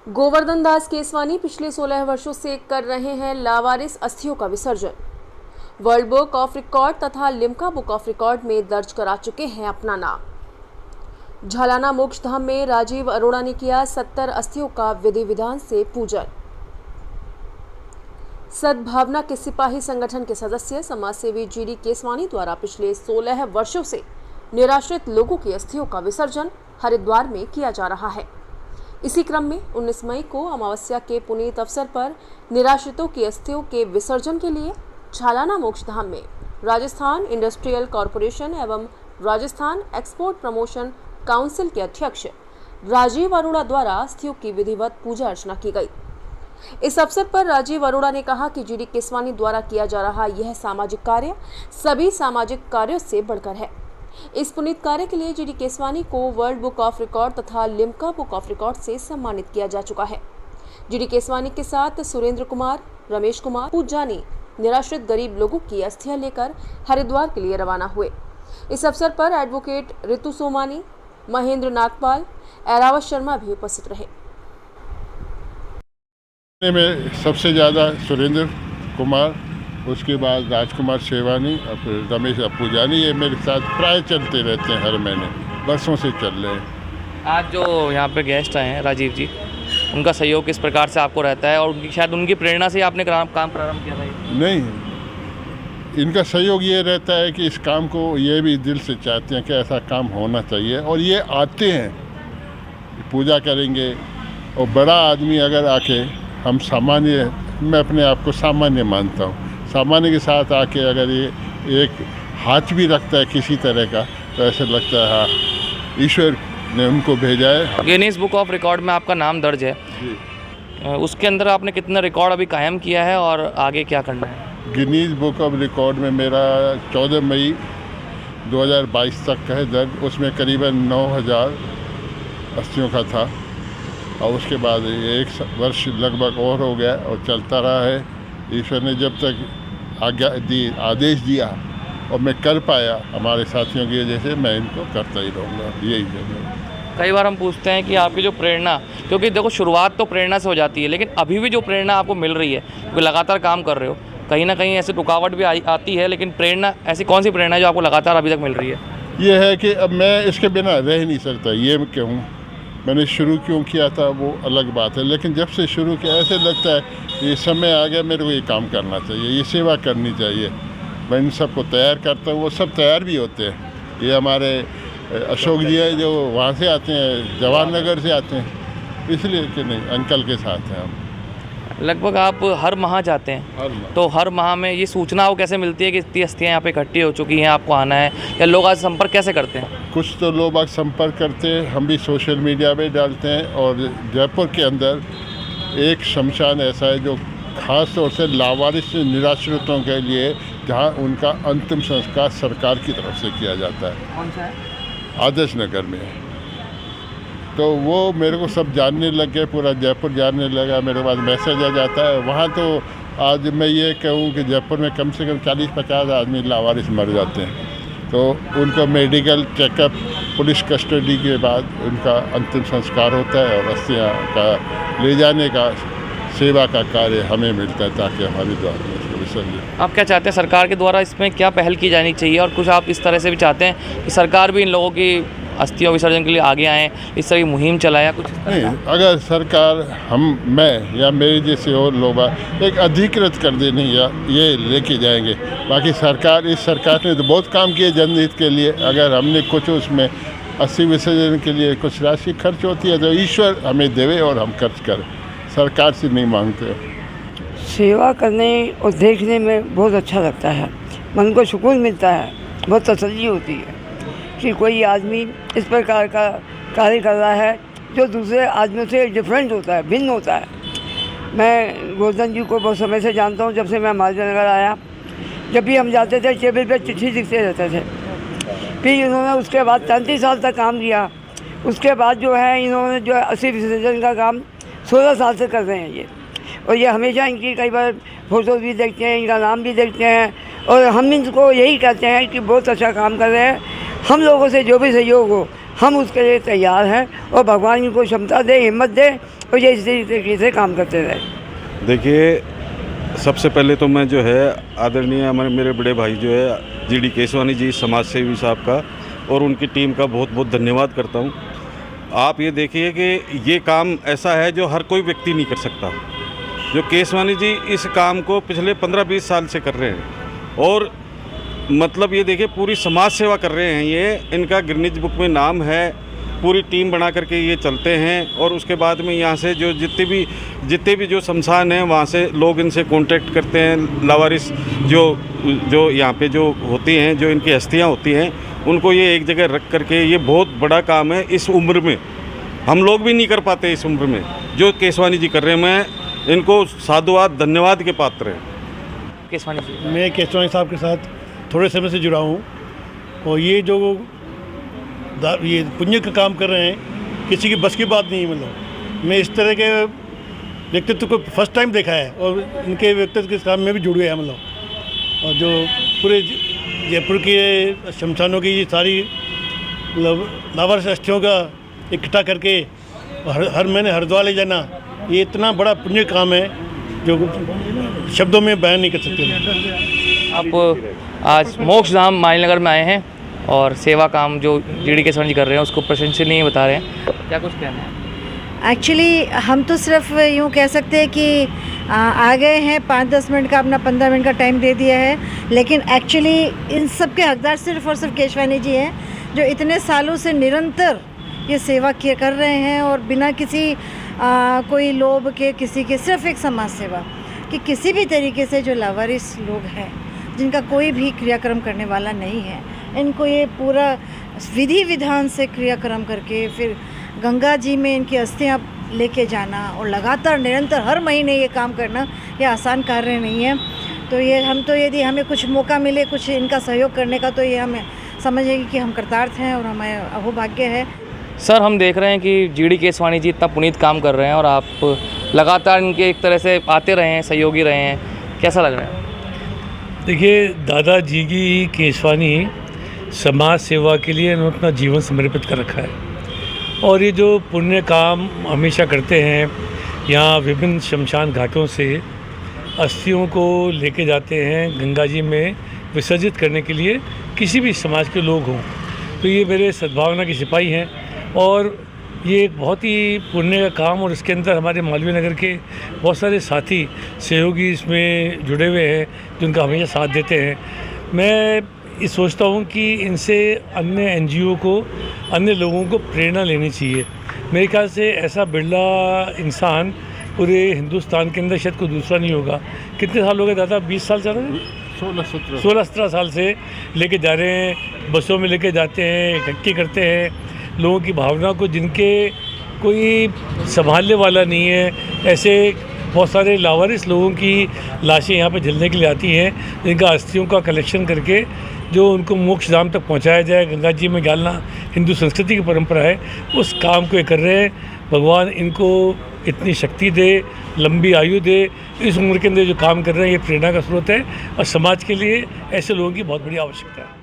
गोवर्धन दास केसवानी पिछले 16 वर्षों से कर रहे हैं लावारिस अस्थियों का विसर्जन। वर्ल्ड बुक ऑफ रिकॉर्ड तथा लिम्का बुक ऑफ रिकॉर्ड में दर्ज करा चुके हैं अपना नाम। झालाना मोक्ष धाम में राजीव अरोड़ा ने किया 70 अस्थियों का विधि विधान से पूजन। सद्भावना के सिपाही संगठन के सदस्य समाजसेवी जीडी केसवानी द्वारा पिछले 16 वर्षों से निराश्रित लोगों की अस्थियों का विसर्जन हरिद्वार में किया जा रहा है। इसी क्रम में 19 मई को अमावस्या के पुनीत अवसर पर निराश्रितों की अस्थियों के विसर्जन के लिए झालाना मोक्ष धाम में राजस्थान इंडस्ट्रियल कॉरपोरेशन एवं राजस्थान एक्सपोर्ट प्रमोशन काउंसिल के अध्यक्ष राजीव अरोड़ा द्वारा अस्थियों की विधिवत पूजा अर्चना की गई। इस अवसर पर राजीव अरोड़ा ने कहा कि जीडी केसवानी द्वारा किया जा रहा यह सामाजिक कार्य सभी सामाजिक कार्यों से बढ़कर है। इस पुनीत कार्य के लिए जीडी केसवानी को वर्ल्ड बुक ऑफ रिकॉर्ड तथा लिम्का बुक ऑफ रिकॉर्ड से सम्मानित किया जा चुका है। जीडी केसवानी के साथ सुरेंद्र कुमार, रमेश कुमार पूजानी निराश्रित गरीब लोगों की अस्थियां लेकर हरिद्वार के लिए रवाना हुए। इस अवसर पर एडवोकेट ऋतु सोमानी, महेंद्र नागपाल, ऐरावत शर्मा भी उपस्थित रहे। में सबसे ज़्यादा सुरेंद्र कुमार, उसके बाद राजकुमार शेवानी और फिर रमेश पूजानी, ये मेरे साथ प्राय चलते रहते हैं, हर महीने वर्षों से चल रहे हैं। आज जो यहाँ पे गेस्ट आए हैं राजीव जी, उनका सहयोग किस प्रकार से आपको रहता है और शायद उनकी प्रेरणा से आपने काम प्रारंभ किया था? नहीं, इनका सहयोग ये रहता है कि इस काम को ये भी दिल से चाहते हैं कि ऐसा काम होना चाहिए, और ये आते हैं, पूजा करेंगे। और बड़ा आदमी अगर आके, हम सामान्य, मैं अपने आप को सामान्य मानता हूँ, सामान्य के साथ आके अगर ये एक हाथ भी रखता है किसी तरह का, तो ऐसा लगता है हाँ, ईश्वर ने उनको भेजा है। गिनीज बुक ऑफ रिकॉर्ड में आपका नाम दर्ज है जी। उसके अंदर आपने कितना रिकॉर्ड अभी कायम किया है और आगे क्या करना है? गिनीज बुक ऑफ रिकॉर्ड में मेरा 14 मई 2022 तक का है दर्ज। उसमें करीबन 9000 अस्थियों का था, और उसके बाद 1 वर्ष लगभग और हो गया और चलता रहा है। ईश्वर ने जब तक आदेश दिया और मैं कर पाया हमारे साथियों की वजह से, मैं इनको करता ही रहूँगा। यही है। कई बार हम पूछते हैं कि आपकी जो प्रेरणा, क्योंकि देखो शुरुआत तो प्रेरणा से हो जाती है, लेकिन अभी भी जो प्रेरणा आपको मिल रही है, क्योंकि लगातार काम कर रहे हो, कहीं ना कहीं ऐसी रुकावट भी आती है, लेकिन प्रेरणा, ऐसी कौन सी प्रेरणा है जो आपको लगातार अभी तक मिल रही है? ये है कि अब मैं इसके बिना रह नहीं सकता। ये कहूँ मैंने शुरू क्यों किया था वो अलग बात है, लेकिन जब से शुरू किया ऐसे लगता है ये समय आ गया, मेरे को ये काम करना चाहिए, ये सेवा करनी चाहिए। मैं इन सबको तैयार करता हूँ, वो सब तैयार भी होते हैं। ये हमारे अशोक जी हैं जो वहाँ से आते हैं, जवाहर से आते हैं, इसलिए कि नहीं, अंकल के साथ हैं हम। लगभग आप हर माह जाते हैं, तो हर माह में ये सूचना वो कैसे मिलती है कि इतनी अस्थियाँ यहाँ पे इकट्ठी हो चुकी हैं, आपको आना है, या लोग आज संपर्क कैसे करते हैं? कुछ तो लोग आज संपर्क करते हैं, हम भी सोशल मीडिया पे डालते हैं। और जयपुर के अंदर एक शमशान ऐसा है जो ख़ास तौर से लावारिस निराश्रितों के लिए, जहाँ उनका अंतिम संस्कार सरकार की तरफ से किया जाता है। कौन सा है? आदर्श नगर में। तो वो मेरे को सब जानने लग गए, पूरा जयपुर जानने लगा, मेरे पास मैसेज आ जाता है। वहाँ तो आज मैं ये कहूँ कि जयपुर में कम से कम 40-50 आदमी लावारिस मर जाते हैं, तो उनका मेडिकल चेकअप, पुलिस कस्टडी के बाद उनका अंतिम संस्कार होता है, और अस्थियाँ का ले जाने का सेवा का कार्य हमें मिलता है, ताकि हमारे द्वारा उसको विसर्जन। आप क्या चाहते हैं सरकार के द्वारा इसमें क्या पहल की जानी चाहिए, और कुछ आप इस तरह से भी चाहते हैं कि सरकार भी इन लोगों की अस्थियों विसर्जन के लिए आगे आएँ, इस तरह की मुहिम चलाया कुछ? नहीं, अगर सरकार, मैं या मेरे जैसे और लोग एक अधिकृत कर देने या ये लेके जाएंगे। बाकी सरकार, इस सरकार ने तो बहुत काम किए जनहित के लिए। अगर हमने कुछ उसमें अस्थि विसर्जन के लिए कुछ राशि खर्च होती है तो ईश्वर हमें देवे और हम खर्च करें, सरकार से नहीं मांगते। सेवा करने और देखने में बहुत अच्छा लगता है, मन को सुकून मिलता है, बहुत तसल्ली होती है कि कोई आदमी इस प्रकार का कार्य कर रहा है जो दूसरे आदमियों से डिफरेंट होता है, भिन्न होता है। मैं गोवर्धन जी को बहुत समय से जानता हूँ, जब से मैं मालवीय आया, जब भी हम जाते थे टेबल पे चिट्ठी लिखते रहते थे। फिर इन्होंने उसके बाद 33 साल तक काम किया। उसके बाद जो है इन्होंने जो अस्थि विसर्जन का काम 16 साल से कर रहे हैं ये, और ये हमेशा इनकी कई बार फ़ोटो भी देखते हैं, इनका नाम भी देखते हैं, और हम इनको यही कहते हैं कि बहुत अच्छा काम कर रहे हैं। हम लोगों से जो भी सहयोग हो हम उसके लिए तैयार हैं और भगवान इनको क्षमता दे, हिम्मत दे और ये इसी तरीके से काम करते रहे। देखिए, सबसे पहले तो मैं जो है आदरणीय हमारे मेरे बड़े भाई जो है जीडी केसवानी जी समाज सेवी साहब का और उनकी टीम का बहुत बहुत धन्यवाद करता हूँ। आप ये देखिए कि ये काम ऐसा है जो हर कोई व्यक्ति नहीं कर सकता। जो केसवानी जी इस काम को पिछले 15-20 साल से कर रहे हैं और मतलब ये देखिए पूरी समाज सेवा कर रहे हैं। ये इनका गिनीज बुक में नाम है, पूरी टीम बना करके ये चलते हैं। और उसके बाद में यहाँ से जो जितने भी जो शमशान हैं वहाँ से लोग इनसे कांटेक्ट करते हैं। लावारिस जो यहाँ पे जो होती हैं, जो इनकी हस्तियाँ होती हैं, उनको ये एक जगह रख करके, ये बहुत बड़ा काम है। इस उम्र में हम लोग भी नहीं कर पाते, इस उम्र में जो केसवानी जी कर रहे हैं, मैं इनको साधुवाद धन्यवाद के पात्र हैं। केसवानी जी, मैं केसवानी साहब के साथ थोड़े समय से जुड़ा हूँ और ये जो ये पुण्य का काम कर रहे हैं, किसी की बस की बात नहीं है। मतलब मैं इस तरह के व्यक्तित्व को फर्स्ट टाइम देखा है और इनके व्यक्तित्व के साथ में भी जुड़ गया है। मतलब और जो पूरे जयपुर के शमशानों की ये सारी मतलब लावारिस अस्थियों का इकट्ठा करके हर महीने हरिद्वार ले जाना, ये इतना बड़ा पुण्य काम है जो शब्दों में बयान नहीं कर सकते। आप आज मोक्षधाम मालीनगर में आए हैं और सेवा काम जो जीडी केसवानी जी कर रहे हैं उसको प्रशंसनीय बता रहे हैं, क्या कुछ कहना है? एक्चुअली हम तो सिर्फ यूँ कह सकते हैं कि आ गए हैं, 5-10 मिनट का अपना 15 मिनट का टाइम दे दिया है, लेकिन एक्चुअली इन सब के हकदार सिर्फ और सिर्फ केसवानी जी हैं, जो इतने सालों से निरंतर ये सेवा कर रहे हैं और बिना किसी कोई लोभ के, किसी के, सिर्फ एक समाज सेवा कि किसी भी तरीके से जो लावारिस लोग हैं जिनका कोई भी क्रियाक्रम करने वाला नहीं है, इनको ये पूरा विधि विधान से क्रियाक्रम करके फिर गंगा जी में इनकी अस्थियाँ लेके जाना और लगातार निरंतर हर महीने ये काम करना, ये आसान कार्य नहीं है। तो ये हम तो यदि हमें कुछ मौका मिले कुछ इनका सहयोग करने का, तो ये हमें समझेंगे कि हम कृतार्थ हैं और हमें अहोभाग्य है। सर, हम देख रहे हैं कि जीडी केसवानी जी इतना पुनीत काम कर रहे हैं और आप लगातार इनके एक तरह से आते रहे हैं, सहयोगी रहे हैं, कैसा लग रहा है? देखिए, दादाजी की केसवानी समाज सेवा के लिए इन्होंने अपना जीवन समर्पित कर रखा है और ये जो पुण्य काम हमेशा करते हैं, यहाँ विभिन्न शमशान घाटों से अस्थियों को लेके जाते हैं गंगा जी में विसर्जित करने के लिए, किसी भी समाज के लोग हों। तो ये मेरे सद्भावना के सिपाही हैं और ये एक बहुत ही पुण्य का काम, और इसके अंदर हमारे मालवीय नगर के बहुत सारे साथी सहयोगी इसमें जुड़े हुए हैं जिनका हमेशा साथ देते हैं। मैं ये सोचता हूँ कि इनसे अन्य एनजीओ को, अन्य लोगों को प्रेरणा लेनी चाहिए। मेरे ख्याल से ऐसा बिरला इंसान पूरे हिंदुस्तान के अंदर शायद कोई दूसरा नहीं होगा। कितने साल हो गए दादा? 20 साल चल रहे हैं? 16-17 साल से लेके जा रहे हैं, बसों में लेके जाते हैं, इकट्ठी करते हैं लोगों की भावना को, जिनके कोई संभालने वाला नहीं है। ऐसे बहुत सारे लावारिस लोगों की लाशें यहाँ पे जलने के लिए आती हैं, जिनका अस्थियों का कलेक्शन करके जो उनको मोक्षधाम तक पहुँचाया जाए, गंगा जी में डालना हिंदू संस्कृति की परंपरा है। उस काम को ये कर रहे हैं। भगवान इनको इतनी शक्ति दे, लंबी आयु दे। इस उम्र के अंदर जो काम कर रहे हैं ये प्रेरणा का स्रोत है और समाज के लिए ऐसे लोगों की बहुत बड़ी आवश्यकता है।